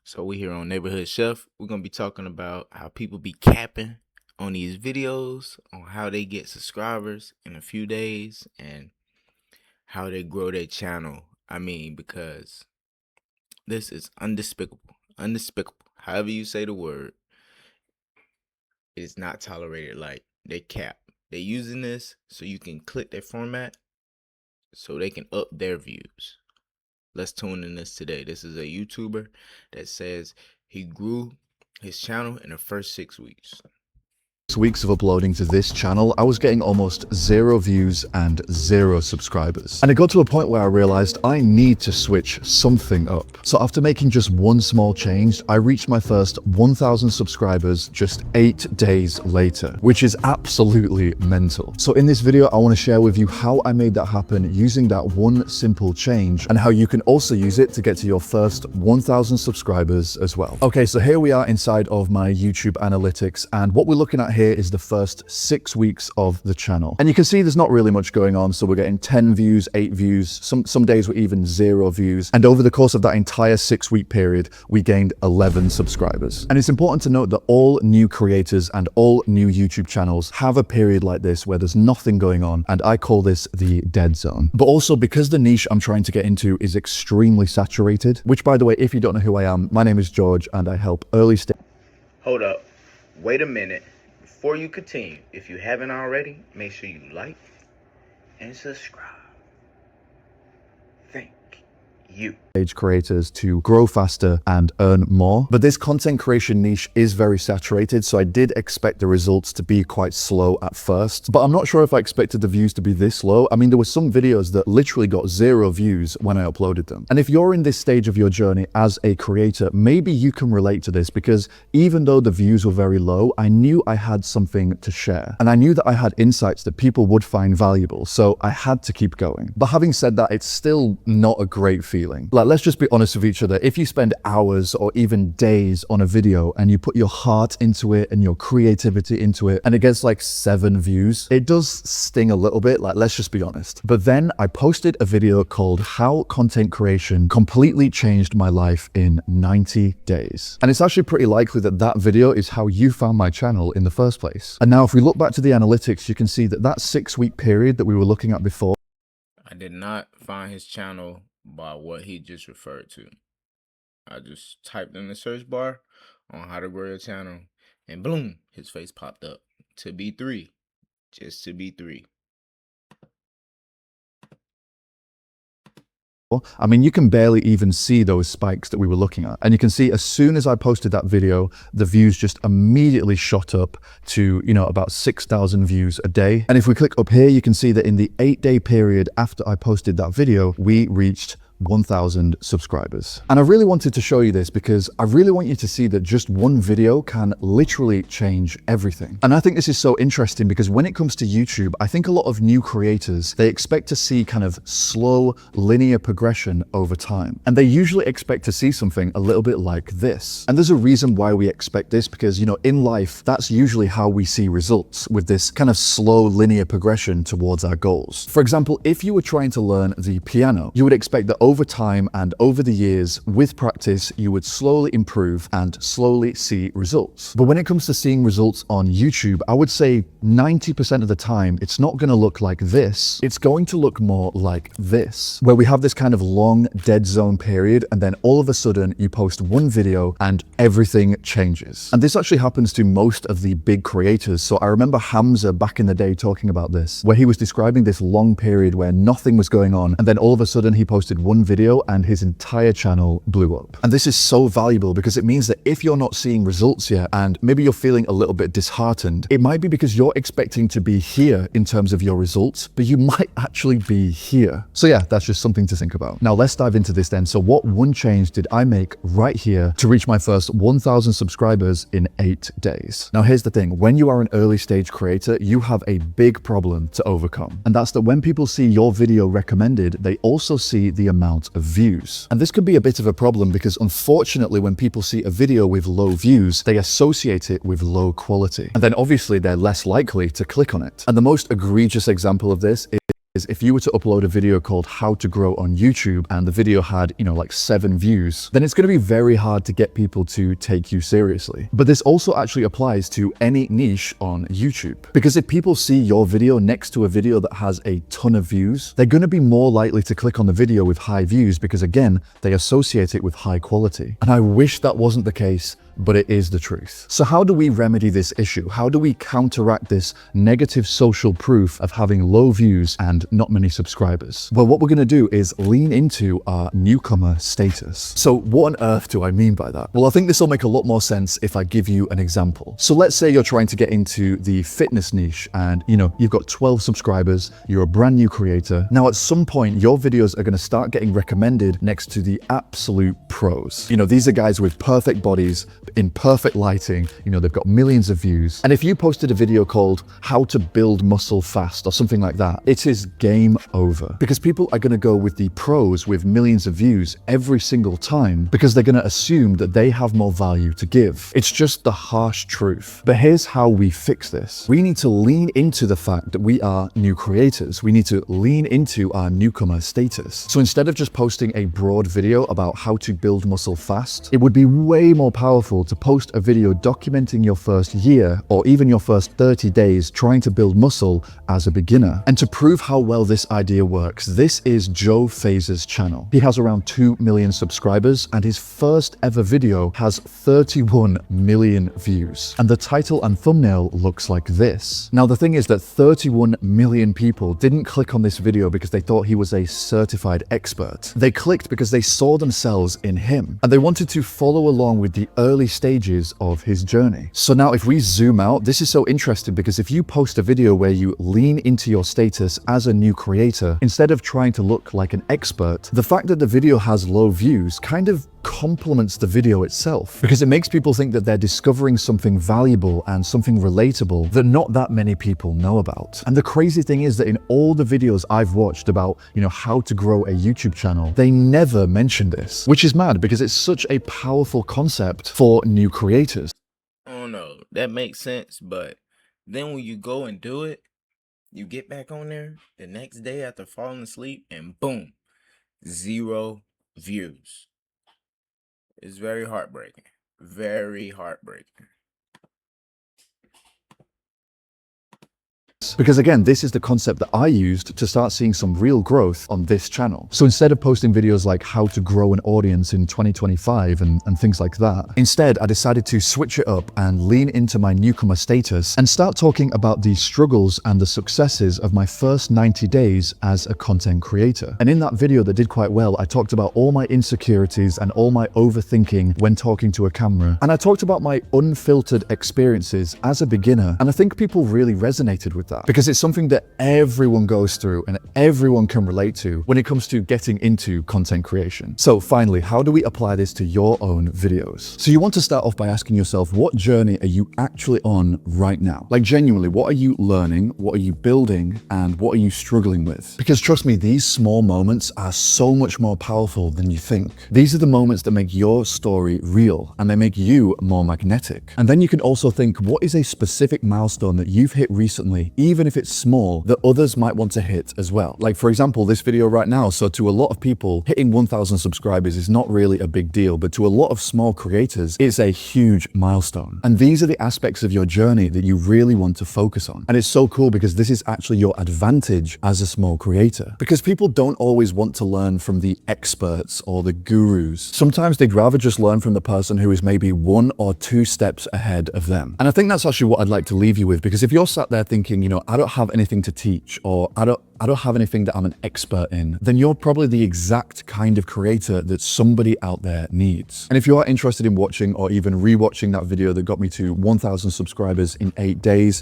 So we here on Neighborhood Chef. We're gonna be talking about how people be capping on these videos, on how they get subscribers in a few days, and how they grow their channel. I mean, because this is undespicable. Undespicable. However you say the word, it is not tolerated. Like, they cap. They using this so you can click their format so they can up their views. Let's tune in this today. This is a YouTuber that says he grew his channel in the first 6 weeks. Weeks of uploading to this channel, I was getting almost 0 views and 0 subscribers. And it got to a point where I realized I need to switch something up. So after making just one small change, I reached my first 1,000 subscribers just 8 days later, which is absolutely mental. So in this video, I want to share with you how I made that happen using that one simple change, and how you can also use it to get to your first 1,000 subscribers as well. Okay, so here we are inside of my YouTube analytics, and what we're looking at here is the first 6 weeks of the channel. And you can see there's not really much going on. So we're getting 10 views, 8 views. Some days were even 0 views. And over the course of that entire 6-week period, we gained 11 subscribers. And it's important to note that all new creators and all new YouTube channels have a period like this where there's nothing going on. And I call this the dead zone. But also because the niche I'm trying to get into is extremely saturated, which, by the way, if you don't know who I am, my name is George and I help early stage. Hold up. Wait a minute. Before you continue, if you haven't already, make sure you like and subscribe. Thank you. Creators to grow faster and earn more. But this content creation niche is very saturated, so I did expect the results to be quite slow at first. But I'm not sure if I expected the views to be this low. I mean, there were some videos that literally got 0 views when I uploaded them. And if you're in this stage of your journey as a creator, maybe you can relate to this, because even though the views were very low, I knew I had something to share. And I knew that I had insights that people would find valuable, so I had to keep going. But having said that, it's still not a great feeling. Like, let's just be honest with each other. If you spend hours or even days on a video and you put your heart into it and your creativity into it, and it gets like 7 views, it does sting a little bit. Like, let's just be honest. But then I posted a video called How Content Creation Completely Changed My Life in 90 Days. And it's actually pretty likely that that video is how you found my channel in the first place. And now if we look back to the analytics, you can see that that 6-week period that we were looking at before, I did not find his channel by what he just referred to. I just typed in the search bar on how to grow your channel, and boom, his face popped up. To be 3. Just to be 3. I mean, you can barely even see those spikes that we were looking at. And you can see as soon as I posted that video, the views just immediately shot up to, about 6,000 views a day. And if we click up here, you can see that in the 8-day period after I posted that video, we reached 1,000 subscribers. And I really wanted to show you this because I really want you to see that just one video can literally change everything. And I think this is so interesting because when it comes to YouTube, I think a lot of new creators, they expect to see kind of slow, linear progression over time. And they usually expect to see something a little bit like this. And there's a reason why we expect this, because, in life, that's usually how we see results, with this kind of slow, linear progression towards our goals. For example, if you were trying to learn the piano, you would expect that over time and over the years, with practice, you would slowly improve and slowly see results. But when it comes to seeing results on YouTube, I would say 90% of the time, it's not going to look like this. It's going to look more like this, where we have this kind of long dead zone period, and then all of a sudden you post one video and everything changes. And this actually happens to most of the big creators. So I remember Hamza back in the day talking about this, where he was describing this long period where nothing was going on, and then all of a sudden he posted one video and his entire channel blew up. And this is so valuable because it means that if you're not seeing results yet, and maybe you're feeling a little bit disheartened, it might be because you're expecting to be here in terms of your results, but you might actually be here. So yeah, that's just something to think about. Now let's dive into this then. So what one change did I make right here to reach my first 1,000 subscribers in 8 days? Now here's the thing, when you are an early stage creator, you have a big problem to overcome. And that's that when people see your video recommended, they also see the amount of views. And this could be a bit of a problem because unfortunately, when people see a video with low views, they associate it with low quality. And then obviously they're less likely to click on it. And the most egregious example of this is is if you were to upload a video called How to Grow on YouTube and the video had, like 7 views, then it's going to be very hard to get people to take you seriously. But this also actually applies to any niche on YouTube. Because if people see your video next to a video that has a ton of views, they're going to be more likely to click on the video with high views because, again, they associate it with high quality. And I wish that wasn't the case, but it is the truth. So how do we remedy this issue? How do we counteract this negative social proof of having low views and not many subscribers? Well, what we're going to do is lean into our newcomer status. So what on earth do I mean by that? Well, I think this will make a lot more sense if I give you an example. So let's say you're trying to get into the fitness niche and, you've got 12 subscribers, you're a brand new creator. Now, at some point, your videos are going to start getting recommended next to the absolute pros. These are guys with perfect bodies, in perfect lighting, they've got millions of views. And if you posted a video called How to Build Muscle Fast or something like that, it is game over. Because people are going to go with the pros with millions of views every single time because they're going to assume that they have more value to give. It's just the harsh truth. But here's how we fix this. We need to lean into the fact that we are new creators. We need to lean into our newcomer status. So instead of just posting a broad video about how to build muscle fast, it would be way more powerful to post a video documenting your first year or even your first 30 days trying to build muscle as a beginner. And to prove how well this idea works, this is Joe Fazer's channel. He has around 2 million subscribers and his first ever video has 31 million views. And the title and thumbnail looks like this. Now, the thing is that 31 million people didn't click on this video because they thought he was a certified expert. They clicked because they saw themselves in him and they wanted to follow along with the early stages of his journey. So now if we zoom out, this is so interesting because if you post a video where you lean into your status as a new creator, instead of trying to look like an expert, the fact that the video has low views kind of complements the video itself because it makes people think that they're discovering something valuable and something relatable that not that many people know about. And the crazy thing is that in all the videos I've watched about, how to grow a YouTube channel, they never mention this, which is mad because it's such a powerful concept for new creators. I don't know, that makes sense, but then when you go and do it, you get back on there the next day after falling asleep and boom, 0 views. It's very heartbreaking. Very heartbreaking. Because again, this is the concept that I used to start seeing some real growth on this channel. So instead of posting videos like how to grow an audience in 2025 and things like that, instead I decided to switch it up and lean into my newcomer status and start talking about the struggles and the successes of my first 90 days as a content creator. And in that video that did quite well, I talked about all my insecurities and all my overthinking when talking to a camera. And I talked about my unfiltered experiences as a beginner. And I think people really resonated with that because it's something that everyone goes through and everyone can relate to when it comes to getting into content creation. So finally, how do we apply this to your own videos? So you want to start off by asking yourself, what journey are you actually on right now? Like genuinely, what are you learning? What are you building? And what are you struggling with? Because trust me, these small moments are so much more powerful than you think. These are the moments that make your story real and they make you more magnetic. And then you can also think, what is a specific milestone that you've hit recently, even if it's small, that others might want to hit as well? Like for example, this video right now. So to a lot of people, hitting 1,000 subscribers is not really a big deal, but to a lot of small creators, it's a huge milestone. And these are the aspects of your journey that you really want to focus on. And it's so cool because this is actually your advantage as a small creator, because people don't always want to learn from the experts or the gurus. Sometimes they'd rather just learn from the person who is maybe 1 or 2 steps ahead of them. And I think that's actually what I'd like to leave you with, because if you're sat there thinking, I don't have anything to teach, or I don't have anything that I'm an expert in, then you're probably the exact kind of creator that somebody out there needs. And if you are interested in watching or even rewatching that video that got me to 1,000 subscribers in 8 days,